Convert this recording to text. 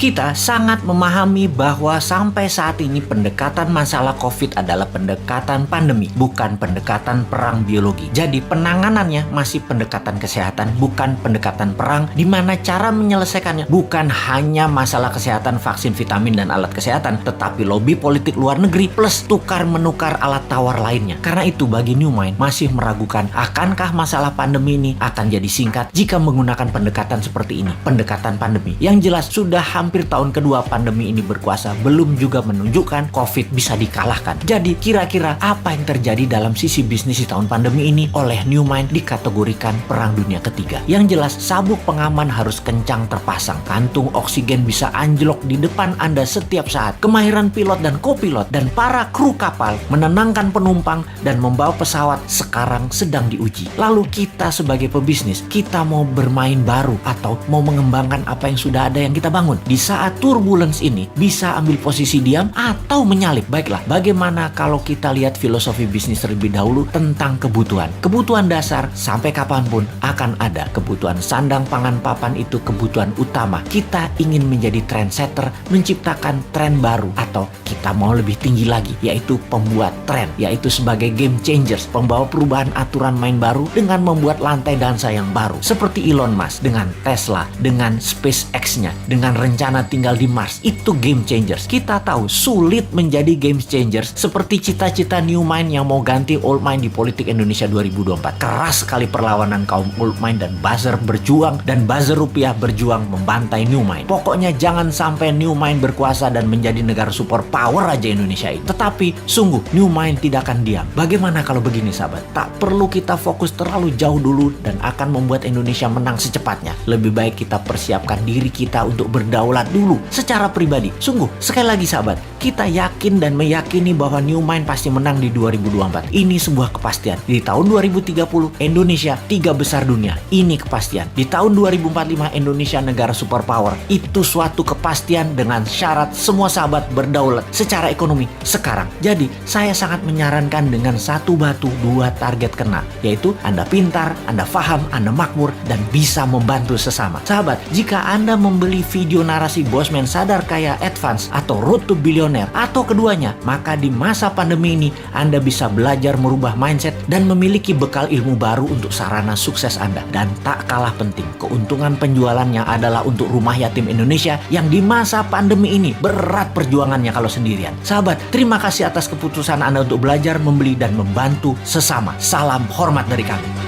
Kita sangat memahami bahwa sampai saat ini pendekatan masalah COVID adalah pendekatan pandemi, bukan pendekatan perang biologi. Jadi penanganannya masih pendekatan kesehatan, bukan pendekatan perang, di mana cara menyelesaikannya bukan hanya masalah kesehatan, vaksin, vitamin, dan alat kesehatan, tetapi lobby politik luar negeri plus tukar-menukar alat tawar lainnya. Karena itu bagi New Mind masih meragukan akankah masalah pandemi ini akan jadi singkat jika menggunakan pendekatan seperti ini, pendekatan pandemi. Yang jelas sudah hampir tahun kedua pandemi ini berkuasa, belum juga menunjukkan COVID bisa dikalahkan. Jadi kira-kira apa yang terjadi dalam sisi bisnis di tahun pandemi ini oleh New Mind dikategorikan perang dunia ketiga. Yang jelas sabuk pengaman harus kencang terpasang, kantung oksigen bisa anjlok di depan Anda setiap saat, kemahiran pilot dan kopilot dan para kru kapal menenangkan penumpang dan membawa pesawat sekarang sedang diuji. Lalu kita sebagai pebisnis, kita mau bermain baru atau mau mengembangkan apa yang sudah ada yang kita bangun? Di saat turbulence ini bisa ambil posisi diam atau menyalip. Baiklah, bagaimana kalau kita lihat filosofi bisnis terlebih dahulu tentang kebutuhan. Kebutuhan dasar sampai kapanpun akan ada. Kebutuhan sandang, pangan, papan itu kebutuhan utama. Kita ingin menjadi trendsetter, menciptakan tren baru, atau kita mau lebih tinggi lagi, yaitu pembuat tren, yaitu sebagai game changers, pembawa perubahan aturan main baru dengan membuat lantai dansa yang baru. Seperti Elon Musk dengan Tesla, dengan SpaceX-nya, dengan rencana tinggal di Mars. Itu game changers. Kita tahu sulit menjadi game changers seperti cita-cita New Mind yang mau ganti Old Mind di politik Indonesia 2024. Keras sekali perlawanan kaum Old Mind dan buzzer berjuang, dan buzzer rupiah berjuang membantai New Mind. Pokoknya jangan sampai New Mind berkuasa dan menjadi negara super power aja Indonesia ini. Tetapi sungguh New Mind tidak akan diam. Bagaimana kalau begini sahabat? Tak perlu kita fokus terlalu jauh dulu dan akan membuat Indonesia menang secepatnya. Lebih baik kita persiapkan diri kita untuk berdaulat dulu secara pribadi. Sungguh, sekali lagi sahabat, kita yakin dan meyakini bahwa New Mind pasti menang di 2024. Ini sebuah kepastian. Di tahun 2030 Indonesia 3 besar dunia. Ini kepastian. Di tahun 2045 Indonesia negara superpower. Itu suatu kepastian dengan syarat semua sahabat berdaulat secara ekonomi sekarang. Jadi saya sangat menyarankan dengan satu batu dua target kena, yaitu Anda pintar, Anda paham, Anda makmur, dan bisa membantu sesama. Sahabat, jika Anda membeli video narasi Bosman Sadar Kaya Advance atau Road to Billionaire atau keduanya, maka di masa pandemi ini Anda bisa belajar merubah mindset dan memiliki bekal ilmu baru untuk sarana sukses Anda. Dan tak kalah penting, keuntungan penjualannya adalah untuk rumah yatim Indonesia yang di masa pandemi ini berat perjuangannya kalau sendirian. Sahabat, terima kasih atas keputusan Anda untuk belajar, membeli, dan membantu sesama. Salam hormat dari kami.